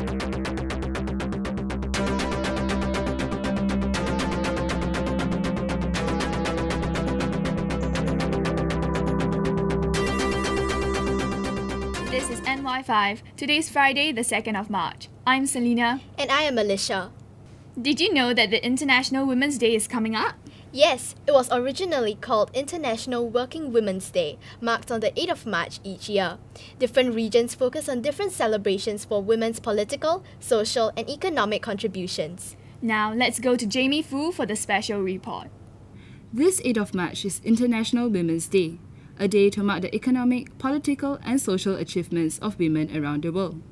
This is NY5. Today's Friday, the 2nd of March. I'm Selena. And I am Alicia. Did you know that the International Women's Day is coming up? Yes, it was originally called International Working Women's Day, marked on the 8th of March each year. Different regions focus on different celebrations for women's political, social, and economic contributions. Now, let's go to Jamie Fu for the special report. This 8th of March is International Women's Day, a day to mark the economic, political, and social achievements of women around the world.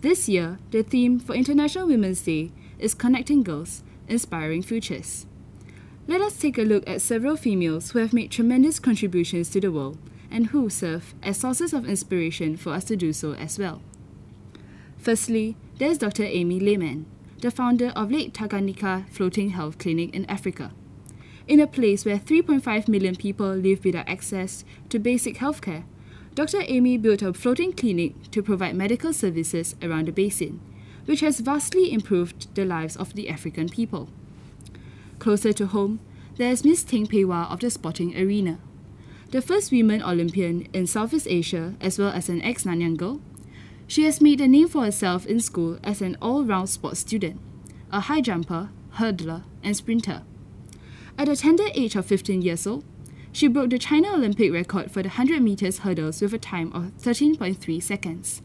This year, the theme for International Women's Day is Connecting Girls, Inspiring Futures. Let us take a look at several females who have made tremendous contributions to the world and who serve as sources of inspiration for us to do so as well. Firstly, there's Dr. Amy Lehman, the founder of Lake Tanganyika Floating Health Clinic in Africa. In a place where 3.5 million people live without access to basic healthcare, Dr. Amy built a floating clinic to provide medical services around the basin, which has vastly improved the lives of the African people. Closer to home, there's Miss Ting Pei Wah of the sporting arena. The first women Olympian in Southeast Asia as well as an ex-Nanyang girl, she has made a name for herself in school as an all-round sports student, a high jumper, hurdler, and sprinter. At a tender age of 15 years old, she broke the China Olympic record for the 100 meters hurdles with a time of 13.3 seconds.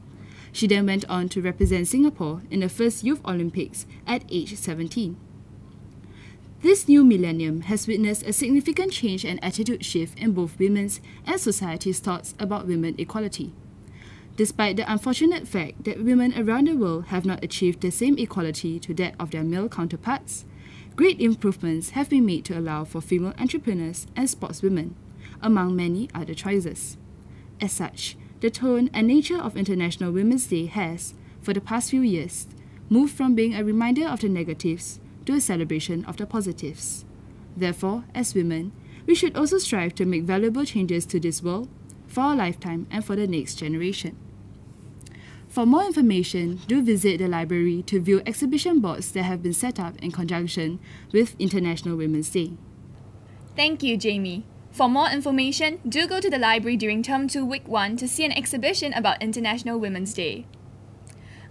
She then went on to represent Singapore in the first Youth Olympics at age 17. This new millennium has witnessed a significant change and attitude shift in both women's and society's thoughts about women equality. Despite the unfortunate fact that women around the world have not achieved the same equality to that of their male counterparts, great improvements have been made to allow for female entrepreneurs and sportswomen, among many other choices. As such, the tone and nature of International Women's Day has, for the past few years, moved from being a reminder of the negatives to a celebration of the positives. Therefore, as women, we should also strive to make valuable changes to this world for our lifetime and for the next generation. For more information, do visit the library to view exhibition boards that have been set up in conjunction with International Women's Day. Thank you, Jamie. For more information, do go to the library during Term 2, Week 1 to see an exhibition about International Women's Day.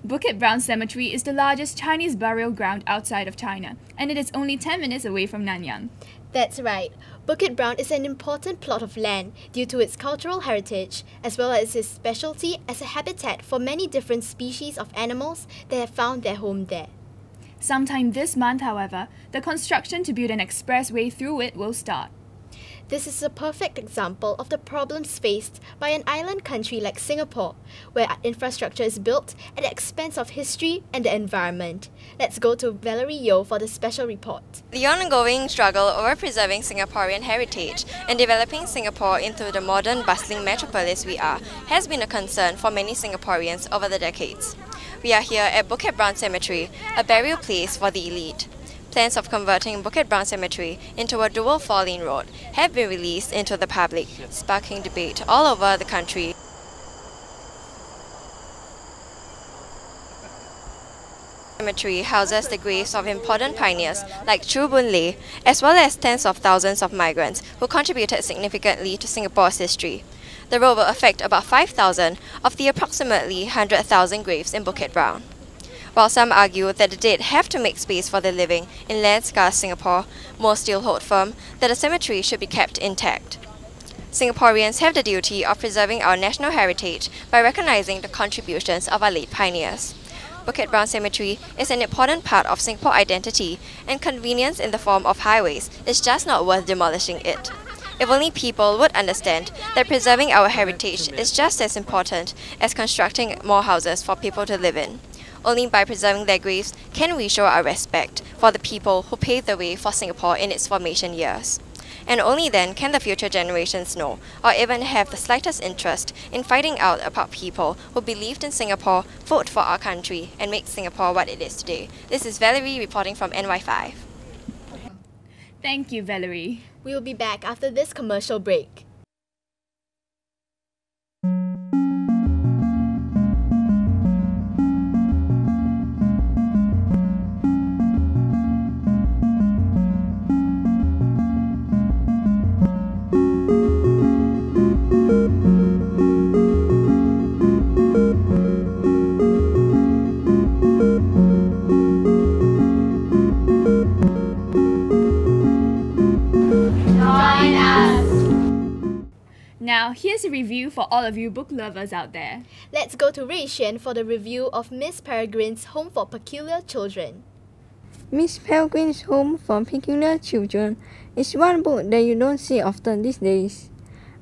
Bukit Brown Cemetery is the largest Chinese burial ground outside of China, and it is only 10 minutes away from Nanyang. That's right. Bukit Brown is an important plot of land due to its cultural heritage, as well as its specialty as a habitat for many different species of animals that have found their home there. Sometime this month, however, the construction to build an expressway through it will start. This is a perfect example of the problems faced by an island country like Singapore, where infrastructure is built at the expense of history and the environment. Let's go to Valerie Yeo for the special report. The ongoing struggle over preserving Singaporean heritage and developing Singapore into the modern, bustling metropolis we are has been a concern for many Singaporeans over the decades. We are here at Bukit Brown Cemetery, a burial place for the elite. Plans of converting Bukit Brown Cemetery into a dual four-lane road have been released into the public, sparking debate all over the country. Cemetery houses the graves of important pioneers like Chu Boon Lay, as well as tens of thousands of migrants who contributed significantly to Singapore's history. The road will affect about 5,000 of the approximately 100,000 graves in Bukit Brown. While some argue that the dead have to make space for the living in land-scarce Singapore, most still hold firm that the cemetery should be kept intact. Singaporeans have the duty of preserving our national heritage by recognizing the contributions of our late pioneers. Bukit Brown Cemetery is an important part of Singapore identity, and convenience in the form of highways is just not worth demolishing it. If only people would understand that preserving our heritage is just as important as constructing more houses for people to live in. Only by preserving their graves can we show our respect for the people who paved the way for Singapore in its formation years. And only then can the future generations know, or even have the slightest interest in finding out about people who believed in Singapore, fought for our country, and made Singapore what it is today. This is Valerie reporting from NY5. Thank you, Valerie. We will be back after this commercial break. Now, here's a review for all of you book lovers out there. Let's go to Rui Xian for the review of Miss Peregrine's Home for Peculiar Children. Miss Peregrine's Home for Peculiar Children is one book that you don't see often these days.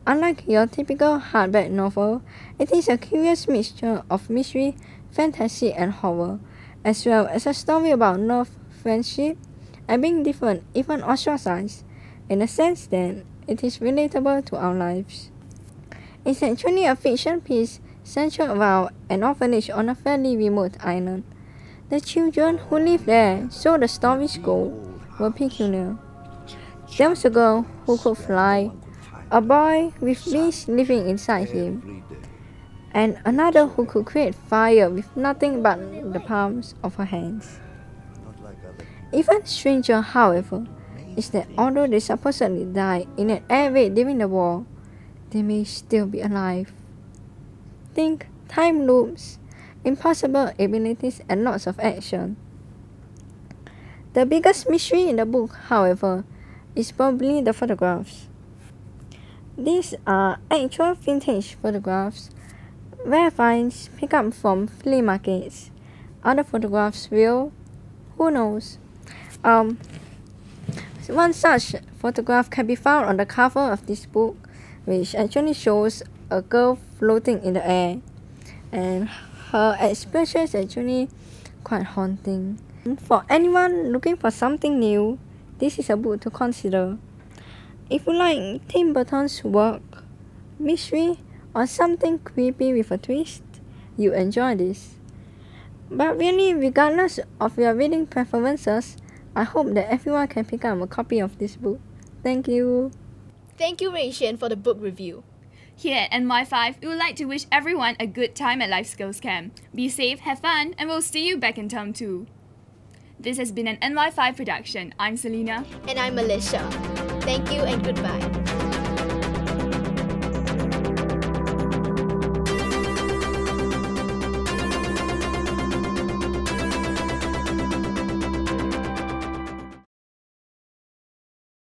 Unlike your typical hardback novel, it is a curious mixture of mystery, fantasy, and horror, as well as a story about love, friendship, and being different, even ostracized, in the sense that it is relatable to our lives. It's actually a fiction piece centered around an orphanage on a fairly remote island. The children who live there, so the stories go, were peculiar. There was a girl who could fly, a boy with bees living inside him, and another who could create fire with nothing but the palms of her hands. Even stranger, however, is that although they supposedly died in an air raid during the war, they may still be alive. Think time loops, impossible abilities, and lots of action. The biggest mystery in the book, however, is probably the photographs. These are actual vintage photographs, rare finds picked up from flea markets. Are the photographs real? Who knows? One such photograph can be found on the cover of this book, which actually shows a girl floating in the air, and her expression is actually quite haunting. For anyone looking for something new, this is a book to consider. If you like Tim Burton's work, mystery, or something creepy with a twist, you enjoy this. But really, regardless of your reading preferences, I hope that everyone can pick up a copy of this book. Thank you. Thank you, Rui Xian, for the book review. Here at NY5, we would like to wish everyone a good time at Life Skills Camp. Be safe, have fun, and we'll see you back in term 2. This has been an NY5 production. I'm Selena. And I'm Alicia. Thank you and goodbye.